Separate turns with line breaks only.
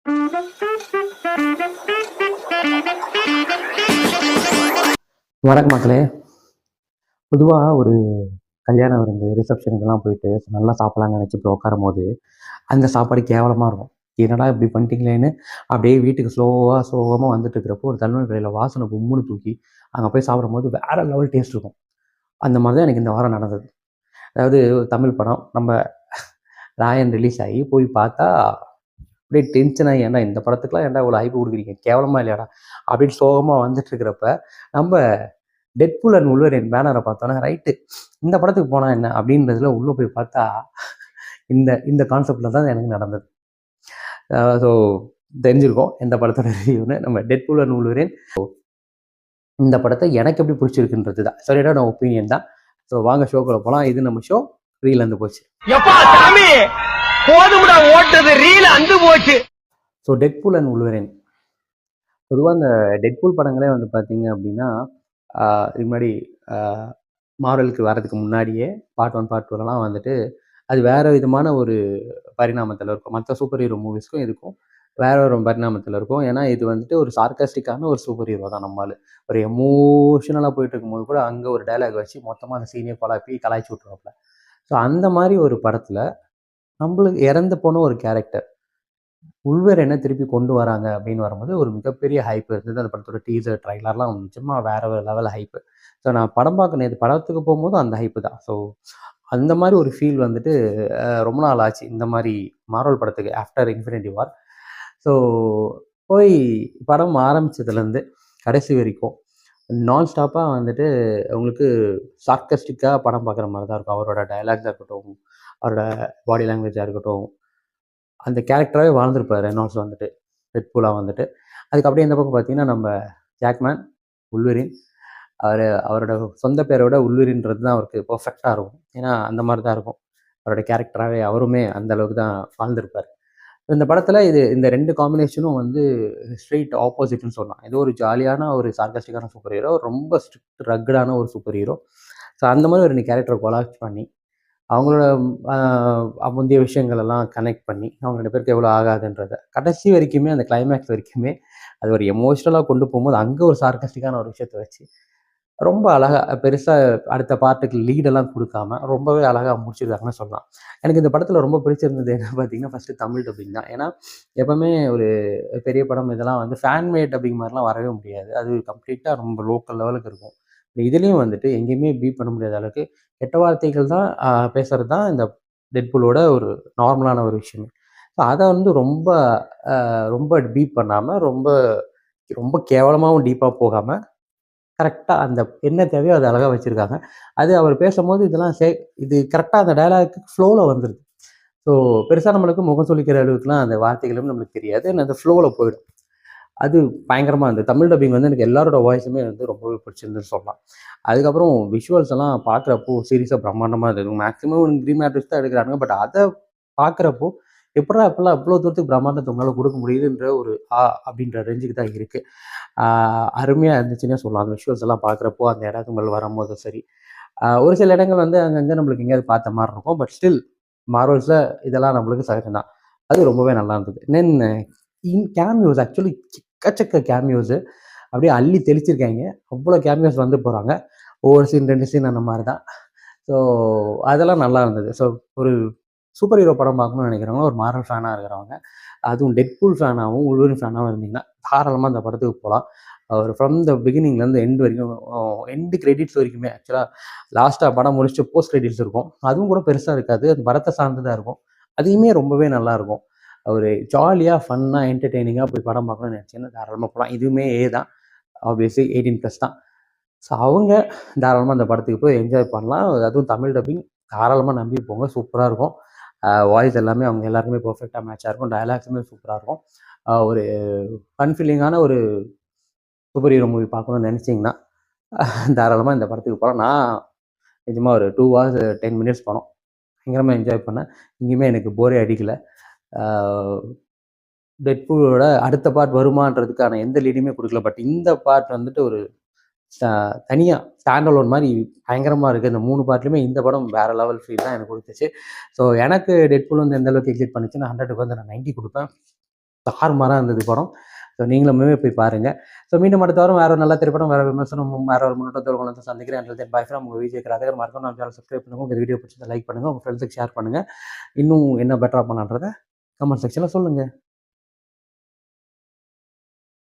வணக்கம் மக்களே. பொதுவாக ஒரு கல்யாணம் விருந்து ரிசப்ஷனுக்கெல்லாம் போயிட்டு நல்லா சாப்பிட்லான்னு நினச்சி போய் உட்காரும்போது அந்த சாப்பாடு கேவலமாக இருக்கும். என்னடா இப்படி பண்ணிட்டீங்களேன்னு அப்படியே வீட்டுக்கு சோகமாக வந்துட்டு இருக்கிறப்போ ஒரு தள்ளுவண்டி கடையில் வாசனை கும்முன்னு தூக்கி அங்கே போய் சாப்பிடும்போது வேறு லெவல் டேஸ்ட் இருக்கும். அந்த மாதிரி தான் எனக்கு இந்த வாரம் நடந்தது. அதாவது ஒரு தமிழ் படம் நம்ம ராயன் ரிலீஸ் ஆகி போய் பார்த்தா அப்படியே டென்ஷன் ஆகி, ஏன்டா இந்த படத்துக்குலாம் ஏன்டா இவ்வளோ ஹைப் கொடுக்குறீங்க, கேவலமாக இல்லையாடா அப்படின்னு சோகமாக வந்துட்டு இருக்கிறப்ப நம்ம டெட்பூல் அண்ட் வுல்வரின் பேனரை பார்த்தோன்னா ரைட்டு இந்த படத்துக்கு போனால் என்ன அப்படின்றதுல உள்ளே போய் பார்த்தா இந்த இந்த கான்செப்டில் தான் எனக்கு நடந்தது. ஸோ தெரிஞ்சிருக்கோம் எந்த படத்தோட ரிவ்யூன்னு. நம்ம டெட்பூல் அண்ட் வுல்வரின் இந்த படத்தை எனக்கு எப்படி பிடிச்சிருக்குன்றது தான் சரியான ஒப்பீனியன் தான். ஸோ வாங்க ஷோக்குள்ள போகலாம். இது நம்ம ஷோ ரீல் வந்து போச்சு. ஸோ டெட்பூல் அண்ட் வுல்வரின் பொதுவாக இந்த டெட்பூல் படங்களே வந்து பார்த்தீங்க அப்படின்னா இதுக்கு முன்னாடி மார்வலுக்கு வரதுக்கு முன்னாடியே பார்ட் 1 பார்ட் 2லாம் வந்துட்டு அது வேறு விதமான ஒரு பரிணாமத்தில் இருக்கும். மற்ற சூப்பர் ஹீரோ மூவிஸ்க்கும் இதுக்கும் வேற ஒரு பரிணாமத்தில் இருக்கும். ஏன்னா இது வந்துட்டு ஒரு சார்காஸ்டிக்கான ஒரு சூப்பர் ஹீரோ தான். நம்மளால் ஒரு எமோஷனலாக போயிட்டு இருக்கும்போது கூட அங்கே ஒரு டைலாக் வச்சு மொத்தமாக அந்த சீனியை கலாய்ச்சி விட்ருவாப்புல. ஸோ அந்த மாதிரி ஒரு படத்தில் நம்மளுக்கு இறந்து போன ஒரு கேரக்டர் வுல்வரினை திருப்பி கொண்டு வராங்க அப்படின்னு வரும்போது ஒரு மிகப்பெரிய ஹைப் இருந்தது. அந்த படத்தோட டீசர் ட்ரைலர்லாம் நிச்சயமாக வேற ஒரு லெவல் ஹைப்பு. ஸோ நான் படம் பார்க்க நேற்று படத்துக்கு போகும்போது அந்த ஹைப்பு தான். ஸோ அந்த மாதிரி ஒரு ஃபீல் வந்துட்டு ரொம்ப நாள் ஆச்சு இந்த மாதிரி மார்வல் படத்துக்கு ஆஃப்டர் இன்ஃபினிட்டி வார். ஸோ போய் படம் ஆரம்பித்ததுலேருந்து கடைசி வரைக்கும் நான் ஸ்டாப்பாக வந்துட்டு அவங்களுக்கு சார்கஸ்டிக்காக படம் பார்க்குற மாதிரி தான் இருக்கும். அவரோட டைலாக்ஸாக இருக்கட்டும், அவரோட பாடி லாங்குவேஜாக இருக்கட்டும், அந்த கேரக்டராகவே வாழ்ந்திருப்பார் ரெனால்ட்ஸ் வந்துட்டு டெட்பூலாக வந்துட்டு. அதுக்கு அப்படியே இந்த பக்கம் பார்த்தீங்கன்னா நம்ம ஜாக்மேன் வுல்வரின் அவரோட சொந்த பேரோட வுல்வரின்றது தான் அவருக்கு பர்ஃபெக்டாக இருக்கும். ஏன்னா அந்த மாதிரி தான் இருக்கும் அவரோட கேரக்டராகவே. அவருமே அந்த அளவுக்கு தான் வாழ்ந்திருப்பார். இந்த படத்தில் இந்த 2 காம்பினேஷனும் வந்து ஸ்ட்ரெயிட் ஆப்போசிட்னு சொல்லலாம். ஏதோ ஒரு ஜாலியான ஒரு சார்காஸ்டிக்கான சூப்பர் ஹீரோ, ரொம்ப ஸ்ட்ரிக்ட் ரக்கடான ஒரு சூப்பர் ஹீரோ. ஸோ அந்த மாதிரி ஒரு 2 கேரக்டரை கொலாப்ஸ் பண்ணி அவங்களோட முந்தைய விஷயங்கள் எல்லாம் கனெக்ட் பண்ணி அவங்க 2 பேருக்கு எவ்வளோ ஆகாதுன்றத கடைசி வரைக்குமே அந்த கிளைமேக்ஸ் வரைக்குமே அது ஒரு எமோஷ்னலாக கொண்டு போகும்போது அங்கே ஒரு சார்காஸ்டிக்கான ஒரு விஷயத்தை வச்சு ரொம்ப அழகாக பெருசாக அடுத்த பார்ட்டுக்கு லீடெல்லாம் கொடுக்காம ரொம்பவே அழகாக முடிச்சிருக்காங்கன்னு சொல்லலாம். எனக்கு இந்த படத்தில் ரொம்ப பிடிச்சிருந்தது என்ன பார்த்தீங்கன்னா ஃபஸ்ட்டு தமிழ் டப்பிங் தான். ஏன்னா எப்போவுமே ஒரு பெரிய படம் இதெல்லாம் வந்து ஃபேன் மேட் டப்பிங் மாதிரிலாம் வரவே முடியாது. அது கம்ப்ளீட்டாக ரொம்ப லோக்கல் லெவலுக்கு இருக்கும். இதுலேயும் வந்துட்டு எங்கேயுமே பீட் பண்ண முடியாத அளவுக்கு கெட்ட வார்த்தைகள் தான் பேசுகிறது தான் இந்த டெட்பூலோட ஒரு நார்மலான ஒரு விஷயமே. ஸோ அதை வந்து ரொம்ப ரொம்ப பீட் பண்ணாமல் ரொம்ப ரொம்ப கேவலமாகவும் டீப்பாக போகாமல் கரெக்டாக அந்த என்ன தேவையோ அதை அழகாக வச்சுருக்காங்க. அது அவர் பேசும்போது இதெல்லாம் இது கரெக்டாக அந்த டயலாக்கு ஃப்ளோவில் வந்துடுது. ஸோ பெருசாக நம்மளுக்கு முகம் சொல்லிக்கிற அளவுக்குலாம் அந்த வார்த்தைகளும் நம்மளுக்கு தெரியாது. அந்த ஃப்ளோவில் போயிடும். அது பயங்கரமாக இருந்தது. தமிழ் டப்பிங் வந்து எனக்கு எல்லாரோட வாய்ஸுமே வந்து ரொம்பவே பிடிச்சிருந்துன்னு சொல்லலாம். அதுக்கப்புறம் விஷுவல்ஸ் எல்லாம் பார்க்குறப்போ சீரியஸாக பிரம்மாண்டமாக இருந்தது. மேக்ஸிமம் க்ரீன் மேட்ரிக்ஸ் தான் எடுக்கிறாங்க. பட் அதை பார்க்குறப்போ எப்படா இப்போல்லாம் அவ்வளோ தூரத்துக்கு பிரம்மாண்டத்தை உங்களால் கொடுக்க முடியுதுன்ற ஒரு அப்படின்ற ரேஞ்சுக்கு தான் இருக்குது. அருமையாக இருந்துச்சுன்னே சொல்லலாம். அந்த விஷுவல்ஸ் எல்லாம் பார்க்குறப்போ அந்த இடங்கள் வரும்போதும் சரி, ஒரு சில இடங்கள் வந்து அங்கங்கே நம்மளுக்கு எங்கேயாவது பார்த்த மாதிரி இருக்கும். பட் ஸ்டில் மார்வல்ஸில் இதெல்லாம் நம்மளுக்கு சகஜம் தான். அது ரொம்பவே நல்லா இருந்தது. தென் கேமியோஸ் ஆக்சுவலி எக்கச்சக்க கேமியோஸு அப்படியே அள்ளி தெளிச்சிருக்காங்க. அவ்வளோ கேமியோஸ் வந்து போகிறாங்க. ஒவ்வொரு சீன் 2 சீன் அந்த மாதிரி தான். ஸோ அதெல்லாம் நல்லா இருந்தது. ஸோ ஒரு சூப்பர் ஹீரோ படம் பார்க்கணும்னு நினைக்கிறவங்க, ஒரு மார்வல் ஃபேனாக இருக்கிறவங்க, அதுவும் டெட்பூல் ஃபேனாகவும் வுல்வரின் ஃபேனாகவும் இருந்தீங்கன்னா தாராளமாக அந்த படத்துக்கு போகலாம். அவர் ஃப்ரம் த பிகினிங்லேருந்து எண்ட் வரைக்கும் எண்டு கிரெடிட்ஸ் வரைக்குமே ஆக்சுவலாக லாஸ்ட்டாக படம் முடிச்சுட்டு போஸ்ட் கிரெடிட்ஸ் இருக்கும். அதுவும் கூட பெருசாக இருக்காது. அது படத்தை சார்ந்ததாக இருக்கும். அதையுமே ரொம்பவே நல்லாயிருக்கும். ஒரு ஜாலியாக ஃபன்னாக என்டர்டெய்னிங்காக போய் படம் பார்க்கணும்னு நினச்சிங்கன்னா தாராளமாக போகலாம். இதுவுமே தான் ஆப்வியஸ்லி 18+ தான். ஸோ அவங்க தாராளமாக அந்த படத்துக்கு போய் என்ஜாய் பண்ணலாம். அதுவும் தமிழ் டப்பிங் தாராளமாக நம்பி போங்க. சூப்பராக இருக்கும். வாய்ஸ் எல்லாமே அவங்க எல்லாருக்குமே பர்ஃபெக்டாக மேட்சாக இருக்கும். டயலாக்ஸுமே சூப்பராக இருக்கும். ஒரு ஃபன் ஃபீலிங்கான ஒரு சூப்பர் ஹீரோ மூவி பார்க்கணும்னு நினச்சிங்கன்னா தாராளமாக இந்த படத்துக்கு போகலாம். நான் நிஜமாக ஒரு 2 hours 10 minutes போனோம். பயங்கரமாக என்ஜாய் பண்ணேன். எங்கேயுமே எனக்கு போரே அடிக்கலை. டெட்பூலோட அடுத்த பார்ட் வருமானதுக்கான எந்த லீடுமே கொடுக்கல. பட் இந்த பார்ட் வந்துட்டு ஒரு தனியாக ஸ்டாண்ட் அலோன் மாதிரி பயங்கரமாக இருக்குது. இந்த 3 பார்ட்லையுமே இந்த படம் வேறு லெவல் ஃபீல் தான் எனக்கு கொடுத்துச்சு. ஸோ எனக்கு டெட்பூல் வந்து எந்த அளவுக்கு எக்ஸைட் பண்ணிச்சு, நான் 100க்கு வந்து நான் 90 கொடுப்பேன். தாறுமாறா இருந்தது படம். ஸோ நீங்களுமே போய் பாருங்க. ஸோ மீண்டும் அடுத்த வாரம் வேற ஒரு நல்ல திரைப்படம், வேற விமர்சனம், வேற ஒரு முன்னோட்டத்தோட உங்கள வந்து சந்திக்கிறேன். அண்டில் தென் பை ஃப்ரம் உங்க விஜய் கராதகர். மறக்காம நம்ம சேனல் சப்ஸ்கிரைப் பண்ணுங்க. உங்க வீடியோ பிடிச்சிருந்தா லைக் பண்ணுங்க. உங்க ஃப்ரெண்ட்ஸுக்கு ஷேர் பண்ணுங்க. இன்னும் என்ன பெட்டரா பண்ணலான்றத கமெண்ட் செக்ஷன்ல சொல்லுங்க.